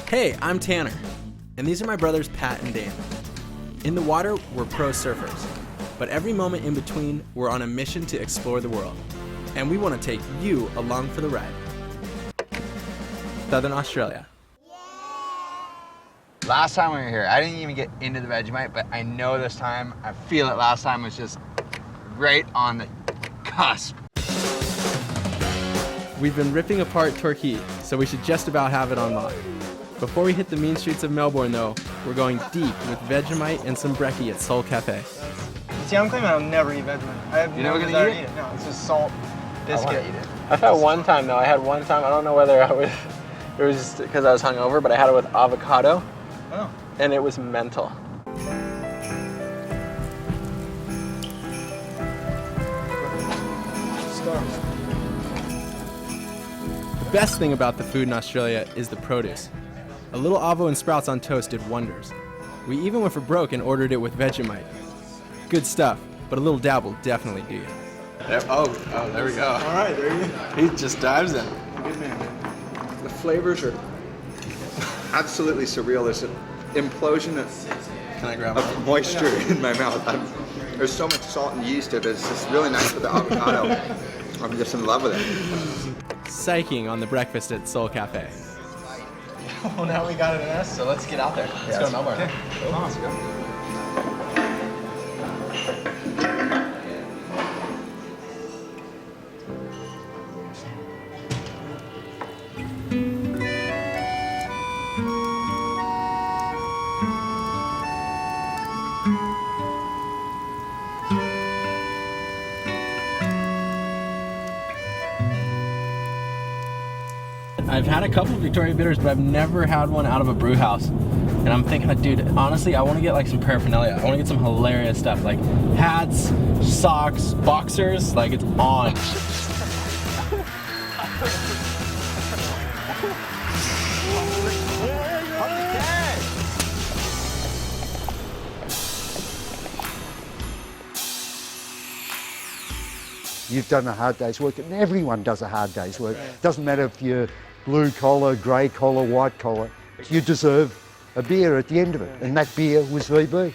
Hey, I'm Tanner, and these are my brothers Pat and Dan. In the water, we're pro surfers, but every moment in between, we're on a mission to explore the world, and we want to take you along for the ride. Southern Australia. Last time we were here, I didn't even get into the Vegemite, but I know this time, I feel it last time was just right on the cusp. We've been ripping apart Torquay, so we should just about have it on lock. Before we hit the mean streets of Melbourne though, we're going deep with Vegemite and some brekkie at Soul Cafe. See, I'm claiming I'll never eat Vegemite. I have no desire to eat it. No, it's just salt, biscuit. I've had one time though, I don't know whether it was just because I was hungover, but I had it with avocado. Oh. And it was mental. The best thing about the food in Australia is the produce. A little avo and sprouts on toast did wonders. We even went for broke and ordered it with Vegemite. Good stuff, but a little dab will definitely do you. There we go. All right, there you go. He just dives in. Good man. The flavors are absolutely surreal. There's an implosion of moisture in my mouth. There's so much salt and yeast in it. It's just really nice with the avocado. I'm just in love with it. Psyching on the breakfast at Soul Cafe. Well, now we got it in us, so let's get out there. Let's go to Melbourne. Okay. Come on, let's go. I've had a couple of Victoria Bitters, but I've never had one out of a brew house. And I'm thinking, dude, honestly, I want to get like some paraphernalia. I want to get some hilarious stuff, like hats, socks, boxers, like it's on. You've done a hard day's work, and everyone does a hard day's work. Doesn't matter if you're blue collar, grey collar, white collar. You deserve a beer at the end of it, and that beer was VB.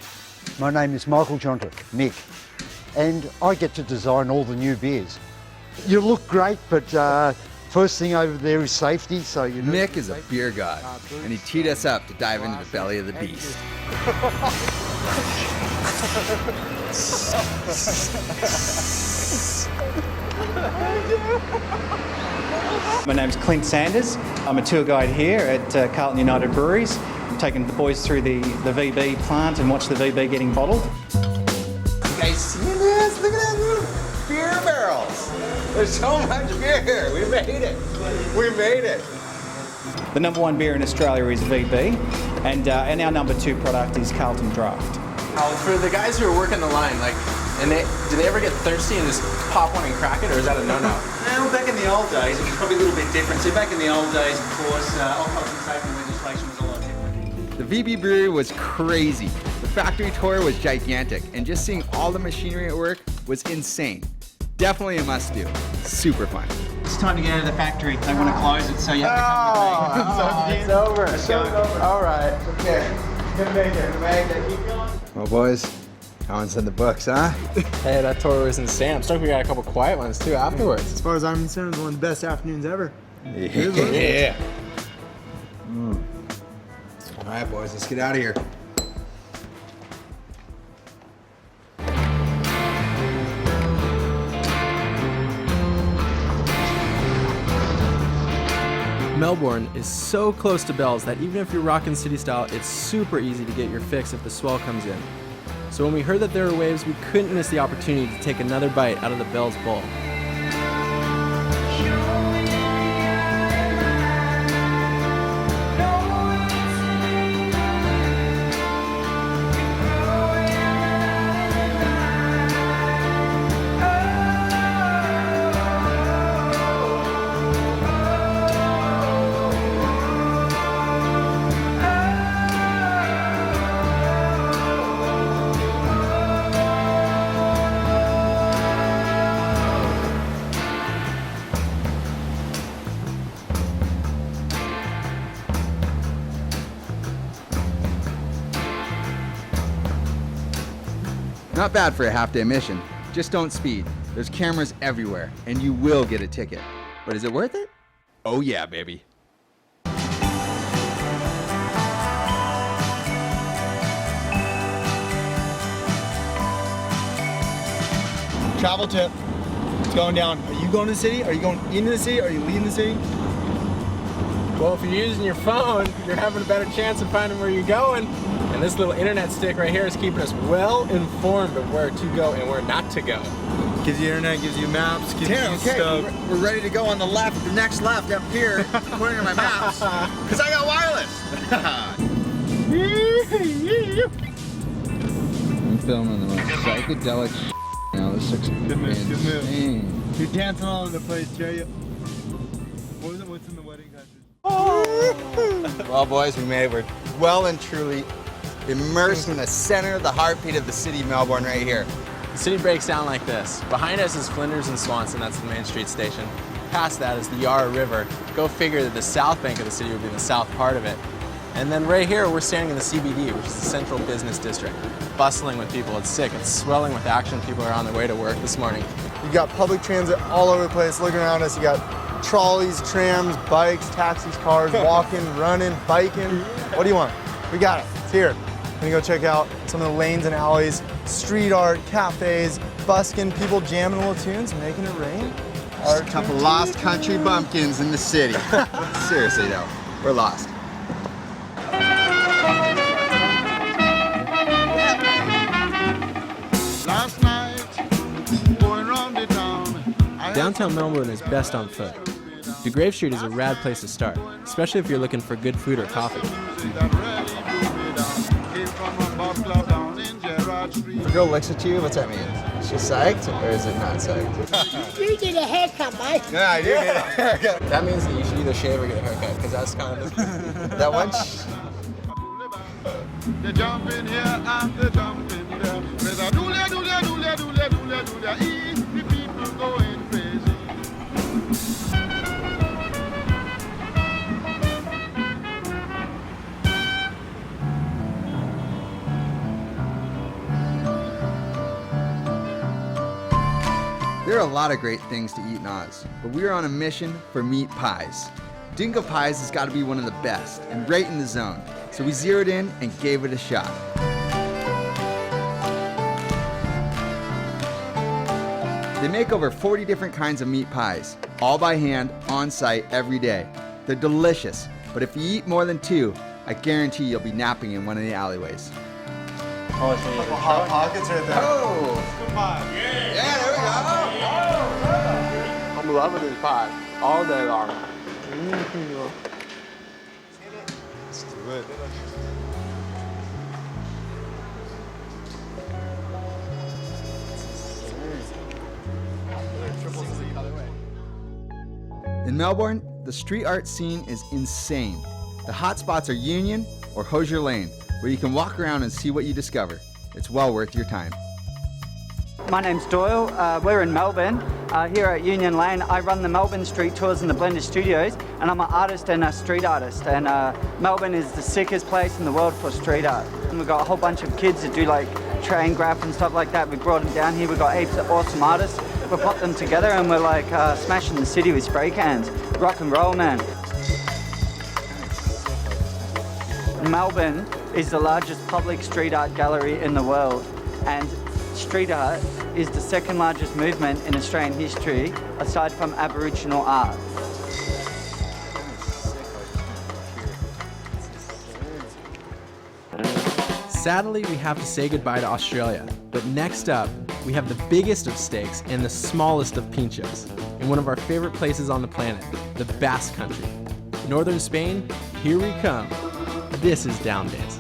My name is Michael Jonta, Mick, and I get to design all the new beers. You look great, but first thing over there is safety, so you know. Mick is a beer god, and he teed us up to dive into the belly of the beast. My name's Clint Sanders. I'm a tour guide here at Carlton United Breweries. I'm taking the boys through the VB plant and watch the VB getting bottled. You guys see this? Look at that little beer barrels. There's so much beer here. We made it. We made it. The number one beer in Australia is VB, and our number two product is Carlton Draft. For the guys who are working the line, like, do they ever get thirsty and just pop one and crack it, or is that a no-no? Well, back in the old days, it was probably a little bit different. So back in the old days, of course, alcohol and safety legislation was a lot different. The VB brewery was crazy. The factory tour was gigantic, and just seeing all the machinery at work was insane. Definitely a must-do. Super fun. It's time to get out of the factory. They want to close it, so you have to come with me. It's over. Let's go. All right. Okay. Good make it. Keep going. Well, boys, that one's in the books, huh? Hey, that tour was insane. I'm stoked we got a couple quiet ones too afterwards. As far as I'm concerned, it was one of the best afternoons ever. Yeah. All right, boys, let's get out of here. Melbourne is so close to Bells that even if you're rocking city style, it's super easy to get your fix if the swell comes in. So when we heard that there were waves, we couldn't miss the opportunity to take another bite out of the Bells Bowl. Not bad for a half-day mission. Just don't speed. There's cameras everywhere, and you will get a ticket. But is it worth it? Oh yeah, baby. Travel tip. It's going down. Are you going to the city? Are you going into the city? Are you leaving the city? Well, if you're using your phone, you're having a better chance of finding where you're going. And this little internet stick right here is keeping us well informed of where to go and where not to go. Gives you internet, gives you maps, gives you stuff. We're ready to go on the left, the next left up here, according to my maps, because I got wireless. I'm filming the most psychedelic now. This looks insane. You're dancing all over the place, Jerry. What's in the wedding country? Well, boys, we made it. We're well and truly immersed in the center of the heartbeat of the city of Melbourne right here. The city breaks down like this. Behind us is Flinders and Swanson, that's the Main Street station. Past that is the Yarra River. Go figure that the south bank of the city would be the south part of it. And then right here, we're standing in the CBD, which is the Central Business District. Bustling with people, it's sick, it's swelling with action. People are on their way to work this morning. You got public transit all over the place. Looking around us, you got trolleys, trams, bikes, taxis, cars, walking, running, biking. What do you want? We got it, it's here. We're gonna go check out some of the lanes and alleys, street art, cafes, busking, people jamming little tunes, making it rain. Just a couple lost country bumpkins in the city. Seriously though, we're lost. Last night, going round the town. Downtown Melbourne is best on foot. DeGrave Street is a rad place to start, especially if you're looking for good food or coffee. If a girl looks at you, what's that mean? Is she psyched or is it not psyched? You need a haircut, mate. Yeah, I do need a haircut. That means that you should either shave or get a haircut, because that's kind of That one? They jump in here and they jump in there. With a doolia, doolia, doolia, doolia, doolia, doolia, the people going crazy. There are a lot of great things to eat in Oz, but we are on a mission for meat pies. Dinkum Pies has got to be one of the best and right in the zone, so we zeroed in and gave it a shot. They make over 40 different kinds of meat pies, all by hand, on site, every day. They're delicious, but if you eat more than 2, I guarantee you'll be napping in one of the alleyways. Hot pockets right there. Oh! Yeah, there we go! I'm loving this pie all day long. Let's do it. In Melbourne, the street art scene is insane. The hot spots are Union or Hosier Lane, where you can walk around and see what you discover. It's well worth your time. My name's Doyle. We're in Melbourne. Here at Union Lane, I run the Melbourne Street Tours in the Blended Studios, and I'm an artist and a street artist. And Melbourne is the sickest place in the world for street art. And we've got a whole bunch of kids that do like train graph and stuff like that. We brought them down here. We've got heaps of awesome artists. We put them together and we're like smashing the city with spray cans. Rock and roll, man. Melbourne is the largest public street art gallery in the world, and street art is the second largest movement in Australian history aside from Aboriginal art. Sadly, we have to say goodbye to Australia, but next up, we have the biggest of steaks and the smallest of pinchos in one of our favorite places on the planet, the Basque Country. Northern Spain, here we come. This is Down Days.